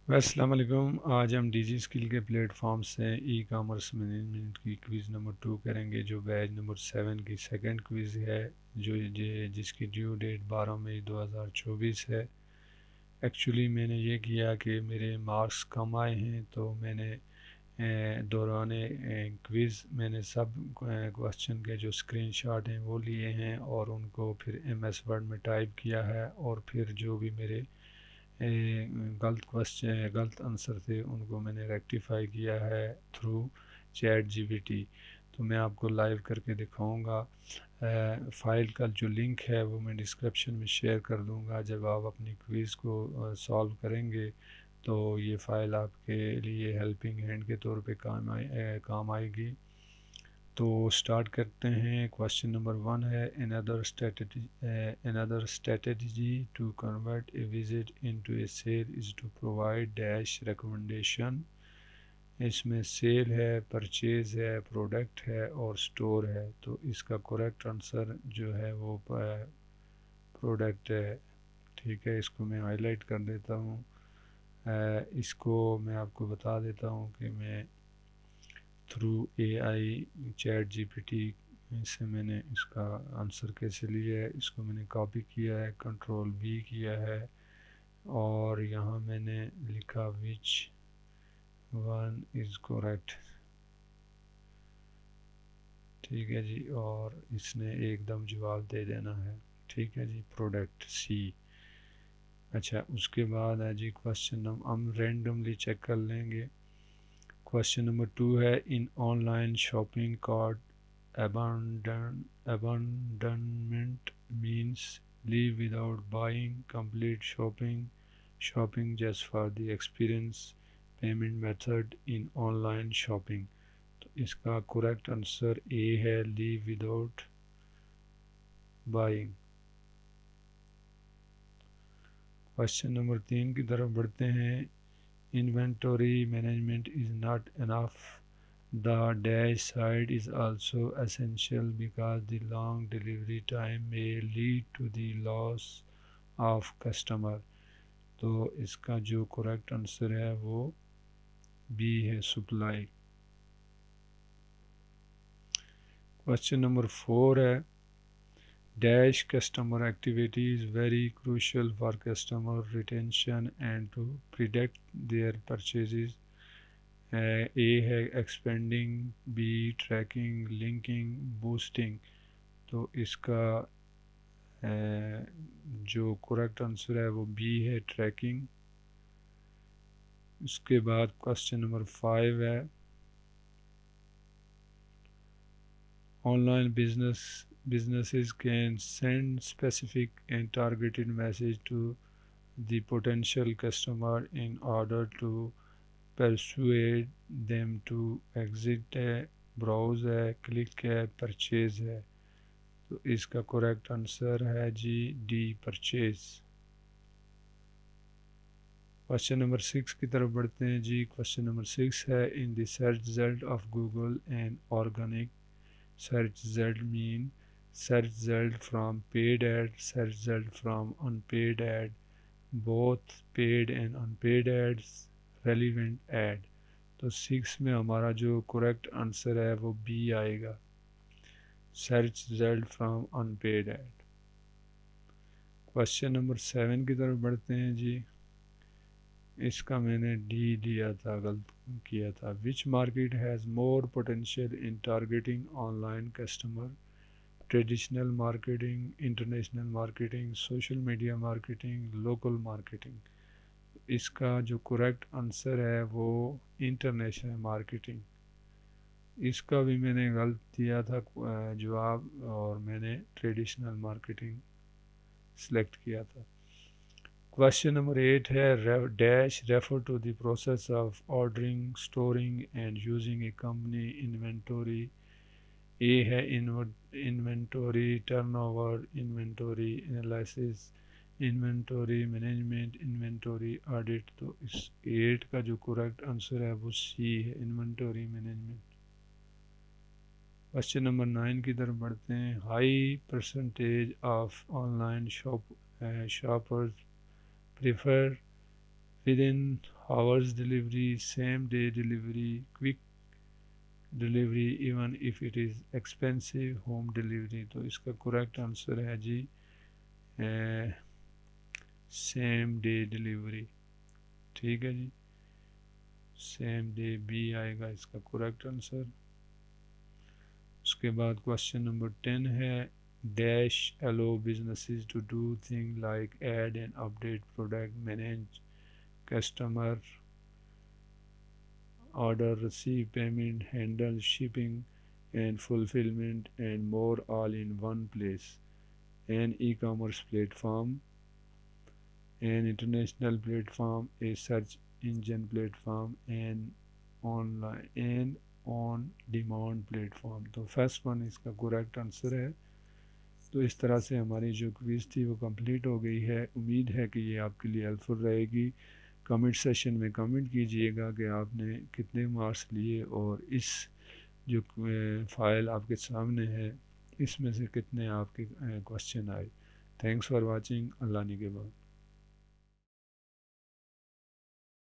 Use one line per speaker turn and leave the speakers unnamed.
अस्सलाम वालेकुम। आज हम डिजी स्किल के प्लेटफॉर्म से ई कॉमर्स मैनेजमेंट की क्विज़ नंबर 2 करेंगे, जो बैच नंबर 7 की सेकंड क्विज़ है, जिसकी ड्यू डेट 12 मई 2024 है। एक्चुअली मैंने ये किया कि मेरे मार्क्स कम आए हैं, तो मैंने दौरान क्विज़ मैंने सब क्वेश्चन के जो स्क्रीनशॉट हैं वो लिए हैं और उनको फिर एमएस वर्ड में टाइप किया है, और फिर जो भी मेरे गलत आंसर थे उनको मैंने रेक्टिफाई किया है थ्रू चैट जीपीटी। तो मैं आपको लाइव करके दिखाऊंगा। फ़ाइल का जो लिंक है वो मैं डिस्क्रिप्शन में शेयर कर दूंगा। जब आप अपनी क्विज़ को सॉल्व करेंगे तो ये फ़ाइल आपके लिए हेल्पिंग हैंड के तौर पे काम आएगी। तो स्टार्ट करते हैं। क्वेश्चन नंबर 1 है, another strategy to convert a visit into a sale is to provide dash recommendation। इसमें सेल है, परचेज है, प्रोडक्ट है और स्टोर है। तो इसका करेक्ट आंसर जो है वो प्रोडक्ट है। ठीक है, इसको मैं हाईलाइट कर देता हूँ। इसको मैं आपको बता देता हूँ कि मैं थ्रू एआई चैट जीपीटी से मैंने इसका आंसर कैसे लिया है। इसको मैंने कॉपी किया है, कंट्रोल वी किया है, और यहाँ मैंने लिखा विच वन इज़ करेक्ट। ठीक है जी, और इसने एकदम जवाब दे देना है। ठीक है जी, प्रोडक्ट सी। अच्छा, उसके बाद है जी क्वेश्चन नंबर, हम रेंडमली चेक कर लेंगे। क्वेश्चन नंबर 2 है, in online shopping cart abandonment means leave without buying, complete shopping just for the experience, payment method in online shopping। तो इसका करेक्ट आंसर ए है, leave without buying. Question number 3 की तरफ बढ़ते हैं। Inventory management is not enough, the dash side is also essential because the long delivery time may lead to the loss of customer। तो इसका जो correct answer है वो बी है, सप्लाई। क्वेश्चन नंबर 4 है, dash customer activity is very crucial for customer retention and to predict their purchases। A है expending, B tracking, linking, boosting. तो इसका जो करेक्ट आंसर है वो बी है, ट्रैकिंग। उसके बाद क्वेश्चन नंबर 5 है, online businesses can send specific and targeted message to the potential customer in order to persuade them to exit है, browse है, click है, purchase है। तो इसका करेक्ट आंसर है जी, डी, परचेज। क्वेश्चन नंबर 6 की तरफ बढ़ते हैं जी। क्वेश्चन नंबर 6 है, in the search result of Google and organic search result mean search result from paid ad, search result from unpaid ad, both paid and unpaid ads, relevant ad. तो 6 में हमारा जो correct answer है वो B आएगा, search result from unpaid ad. Question number 7 की तरफ बढ़ते हैं जी। इसका मैंने डी लिया था, गलत किया था। Which market has more potential in targeting online customer, traditional marketing, international marketing, social media marketing, local marketing. इसका जो करेक्ट आंसर है वो इंटरनेशनल मार्केटिंग। इसका भी मैंने गलत दिया था जवाब, और मैंने ट्रेडिशनल मार्केटिंग सेलेक्ट किया था। क्वेश्चन नंबर 8 है, dash refer to the process of ordering, storing and using a company inventory. A है inventory turnover, inventory analysis, inventory management, inventory audit. तो इस 8 का जो करेक्ट आंसर है वो सी है, इन्वेंटरी मैनेजमेंट। क्वेश्चन नंबर 9 की तरफ बढ़ते हैं। High percentage of online shoppers prefer within hours delivery, same day delivery, quick delivery even if it is expensive, home delivery। तो इसका करेक्ट आंसर है जी सेम डे डिलीवरी। ठीक है जी, सेम डे बी आएगा इसका करेक्ट आंसर। उसके बाद question number 10 है dash allow businesses to do thing like add and update product, manage customer order, receive payment, handle shipping and fulfillment and more all in one place। An e-commerce platform, an international platform, a search engine platform, an on demand platform। तो first one इसका correct answer है। तो इस तरह से हमारी जो quiz थी वो कंप्लीट हो गई है। उम्मीद है कि ये आपके लिए हेल्पफुल रहेगी। कमेंट सेशन में कमेंट कीजिएगा कि आपने कितने मार्क्स लिए और इस जो फ़ाइल आपके सामने है इसमें से कितने आपके क्वेश्चन आए। Thanks for watching. अल्लाह ने के बाद।